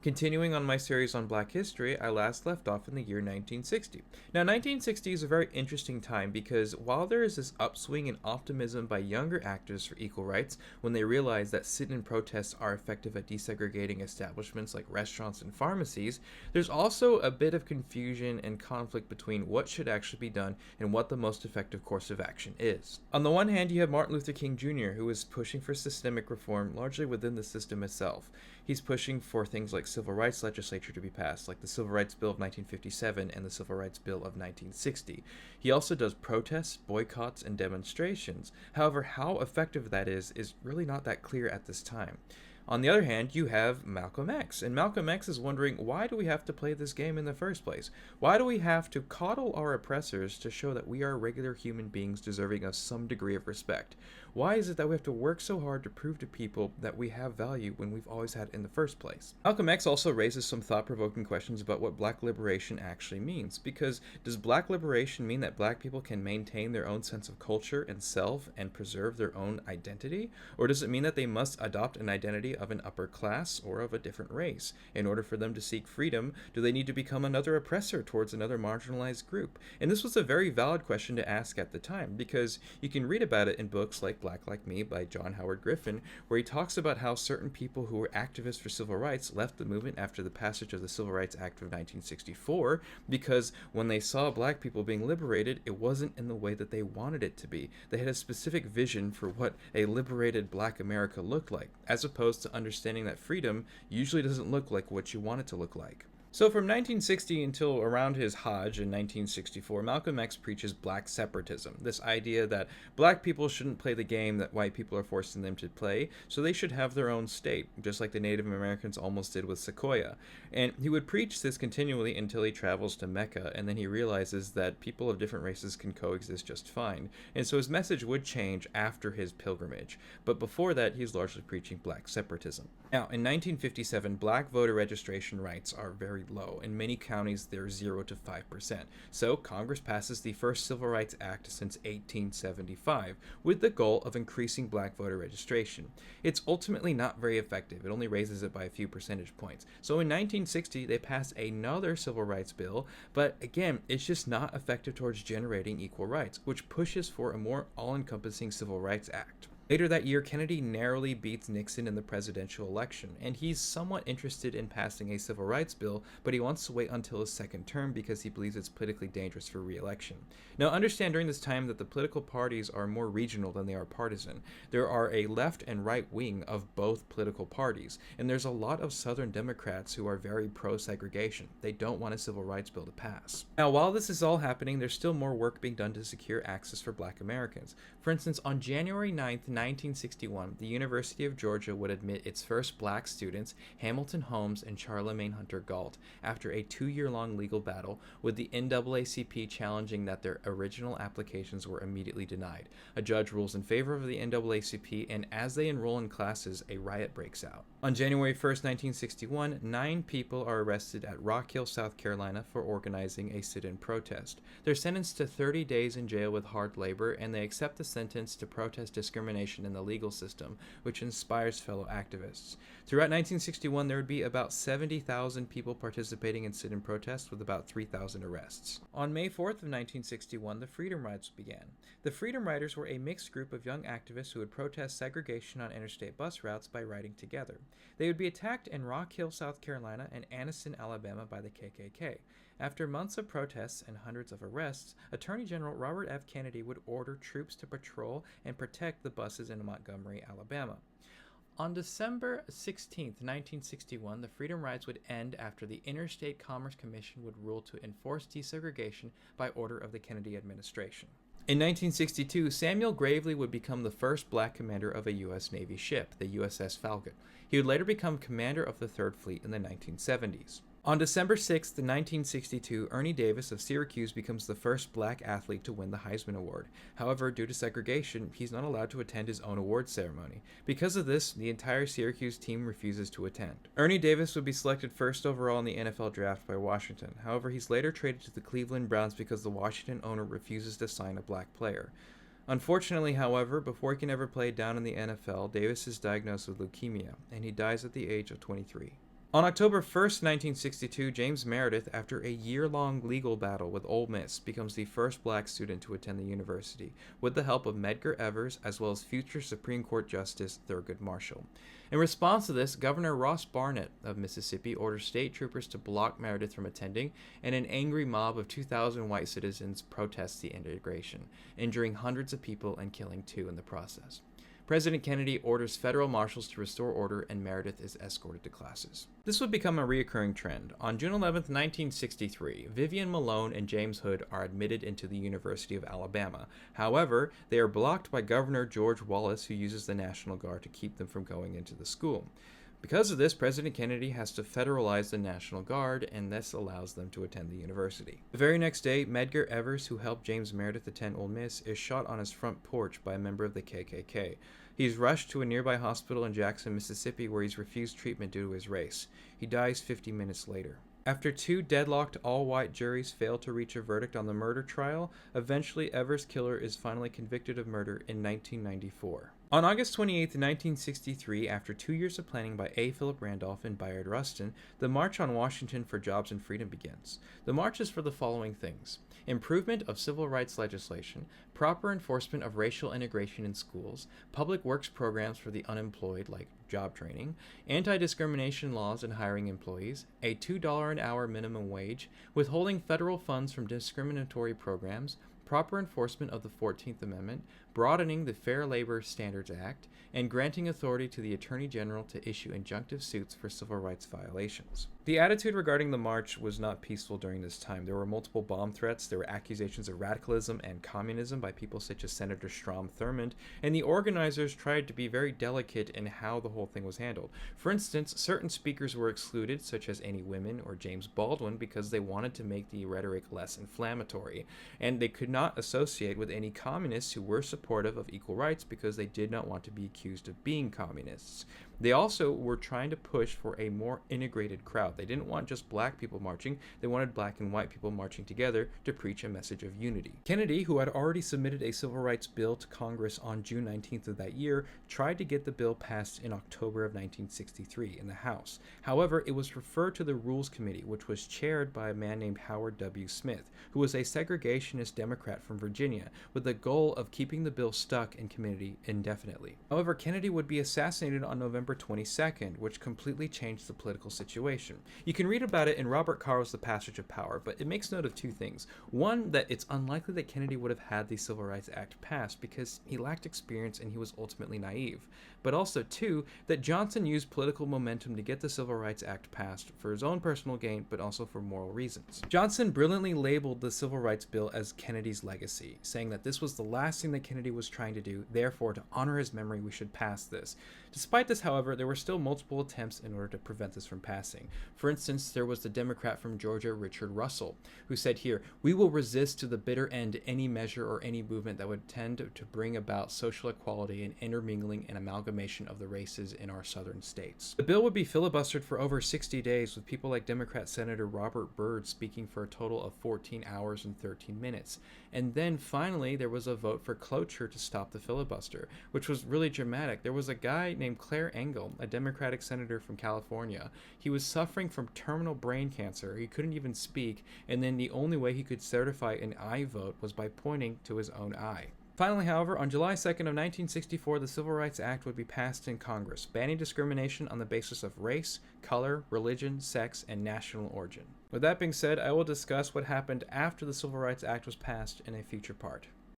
Continuing on my series on Black history, I last left off in the year 1960. Now, 1960 is a very interesting time because while there is this upswing in optimism by younger activists for equal rights when they realize that sit-in protests are effective at desegregating establishments like restaurants and pharmacies, there's also a bit of confusion and conflict between what should actually be done and what the most effective course of action is. On the one hand, you have Martin Luther King Jr., who is pushing for systemic reform largely within the system itself. He's pushing for things like civil rights legislation to be passed, like the Civil Rights Bill of 1957 and the Civil Rights Bill of 1960. He also does protests, boycotts, and demonstrations. However, how effective that is really not that clear at this time. On the other hand, you have Malcolm X, and Malcolm X is wondering, why do we have to play this game in the first place? Why do we have to coddle our oppressors to show that we are regular human beings deserving of some degree of respect? Why is it that we have to work so hard to prove to people that we have value when we've always had it in the first place? Malcolm X also raises some thought-provoking questions about what black liberation actually means, because does black liberation mean that black people can maintain their own sense of culture and self and preserve their own identity? Or does it mean that they must adopt an identity of an upper class or of a different race? In order for them to seek freedom, do they need to become another oppressor towards another marginalized group? And this was a very valid question to ask at the time, because you can read about it in books like Black Like Me by John Howard Griffin, where he talks about how certain people who were activists for civil rights left the movement after the passage of the Civil Rights Act of 1964 because when they saw black people being liberated, it wasn't in the way that they wanted it to be. They had a specific vision for what a liberated black America looked like, as opposed to understanding that freedom usually doesn't look like what you want it to look like. So from 1960 until around his Hajj in 1964, Malcolm X preaches black separatism, this idea that black people shouldn't play the game that white people are forcing them to play, so they should have their own state, just like the Native Americans almost did with Sequoia. And he would preach this continually until he travels to Mecca, and then he realizes that people of different races can coexist just fine. And so his message would change after his pilgrimage, but before that he's largely preaching black separatism. Now, in 1957, black voter registration rights are very low. In many counties, they're 0 to 5%. So Congress passes the first Civil Rights Act since 1875 with the goal of increasing black voter registration. It's ultimately not very effective. It only raises it by a few percentage points. So in 1960, they pass another civil rights bill, but again, it's just not effective towards generating equal rights, which pushes for a more all-encompassing Civil Rights Act. Later that year, Kennedy narrowly beats Nixon in the presidential election, and he's somewhat interested in passing a civil rights bill, but he wants to wait until his second term because he believes it's politically dangerous for re-election. Now, understand during this time that the political parties are more regional than they are partisan. There are a left and right wing of both political parties, and there's a lot of Southern Democrats who are very pro-segregation. They don't want a civil rights bill to pass. Now, while this is all happening, there's still more work being done to secure access for black Americans. For instance, on January 9th, 1961, the University of Georgia would admit its first black students, Hamilton Holmes and Charlemagne Hunter Galt, after a 2-year-long legal battle, with the NAACP challenging that their original applications were immediately denied. A judge rules in favor of the NAACP, and as they enroll in classes, a riot breaks out. On January 1st, 1961, 9 people are arrested at Rock Hill, South Carolina for organizing a sit-in protest. They're sentenced to 30 days in jail with hard labor, and they accept the sentence to protest discrimination in the legal system, which inspires fellow activists. Throughout 1961, there would be about 70,000 people participating in sit-in protests, with about 3,000 arrests. On May 4th of 1961, the Freedom Rides began. The Freedom Riders were a mixed group of young activists who would protest segregation on interstate bus routes by riding together. They would be attacked in Rock Hill, South Carolina, and Anniston, Alabama by the KKK. After months of protests and hundreds of arrests, Attorney General Robert F. Kennedy would order troops to patrol and protect the buses in Montgomery, Alabama. On December 16, 1961, the Freedom Rides would end after the Interstate Commerce Commission would rule to enforce desegregation by order of the Kennedy administration. In 1962, Samuel Gravely would become the first black commander of a U.S. Navy ship, the USS Falcon. He would later become commander of the Third Fleet in the 1970s. On December 6, 1962, Ernie Davis of Syracuse becomes the first black athlete to win the Heisman Award. However, due to segregation, he's not allowed to attend his own award ceremony. Because of this, the entire Syracuse team refuses to attend. Ernie Davis would be selected first overall in the NFL draft by Washington. However, he's later traded to the Cleveland Browns because the Washington owner refuses to sign a black player. Unfortunately, however, before he can ever play down in the NFL, Davis is diagnosed with leukemia, and he dies at the age of 23. On October 1st, 1962, James Meredith, after a year-long legal battle with Ole Miss, becomes the first black student to attend the university, with the help of Medgar Evers as well as future Supreme Court Justice Thurgood Marshall. In response to this, Governor Ross Barnett of Mississippi orders state troopers to block Meredith from attending, and an angry mob of 2,000 white citizens protests the integration, injuring hundreds of people and killing 2 in the process. President Kennedy orders federal marshals to restore order, and Meredith is escorted to classes. This would become a recurring trend. On June 11, 1963, Vivian Malone and James Hood are admitted into the University of Alabama. However, they are blocked by Governor George Wallace, who uses the National Guard to keep them from going into the school. Because of this, President Kennedy has to federalize the National Guard, and this allows them to attend the university. The very next day, Medgar Evers, who helped James Meredith attend Ole Miss, is shot on his front porch by a member of the KKK. He's rushed to a nearby hospital in Jackson, Mississippi, where he's refused treatment due to his race. He dies 50 minutes later. After 2 deadlocked all-white juries failed to reach a verdict on the murder trial, eventually Evers' killer is finally convicted of murder in 1994. On August 28, 1963, after 2 years of planning by A. Philip Randolph and Bayard Rustin, the March on Washington for Jobs and Freedom begins. The march is for the following things: improvement of civil rights legislation, proper enforcement of racial integration in schools, public works programs for the unemployed like job training, anti-discrimination laws in hiring employees, a $2 an hour minimum wage, withholding federal funds from discriminatory programs, proper enforcement of the 14th Amendment, broadening the Fair Labor Standards Act, and granting authority to the Attorney General to issue injunctive suits for civil rights violations. The attitude regarding the march was not peaceful during this time. There were multiple bomb threats, there were accusations of radicalism and communism by people such as Senator Strom Thurmond, and the organizers tried to be very delicate in how the whole thing was handled. For instance, certain speakers were excluded, such as Annie Women or James Baldwin, because they wanted to make the rhetoric less inflammatory, and they could not associate with any communists who were supportive of equal rights because they did not want to be accused of being communists. They also were trying to push for a more integrated crowd. They didn't want just black people marching, they wanted black and white people marching together to preach a message of unity. Kennedy, who had already submitted a civil rights bill to Congress on June 19th of that year, tried to get the bill passed in October of 1963 in the House. However, it was referred to the Rules Committee, which was chaired by a man named Howard W. Smith, who was a segregationist Democrat from Virginia, with the goal of keeping the bill stuck in committee indefinitely. However, Kennedy would be assassinated on November 22nd, which completely changed the political situation. You can read about it in Robert Caro's The Passage of Power, but it makes note of 2 things. One, that it's unlikely that Kennedy would have had the Civil Rights Act passed because he lacked experience and he was ultimately naive. But also 2, that Johnson used political momentum to get the Civil Rights Act passed for his own personal gain, but also for moral reasons. Johnson brilliantly labeled the Civil Rights Bill as Kennedy's legacy, saying that this was the last thing that Kennedy was trying to do, therefore to honor his memory we should pass this. Despite this, however, there were still multiple attempts in order to prevent this from passing. For instance, there was the Democrat from Georgia, Richard Russell, who said here, "We will resist to the bitter end any measure or any movement that would tend to bring about social equality and intermingling and amalgamation of the races in our southern states." The bill would be filibustered for over 60 days, with people like Democrat Senator Robert Byrd speaking for a total of 14 hours and 13 minutes. And then finally, there was a vote for cloture to stop the filibuster, which was really dramatic. There was a guy named Claire Engel, a Democratic senator from California. He was suffering from terminal brain cancer. He couldn't even speak, and then the only way he could certify an aye vote was by pointing to his own eye. Finally, however, on July 2nd of 1964, the Civil Rights Act would be passed in Congress, banning discrimination on the basis of race, color, religion, sex, and national origin. With that being said, I will discuss what happened after the Civil Rights Act was passed in a future part.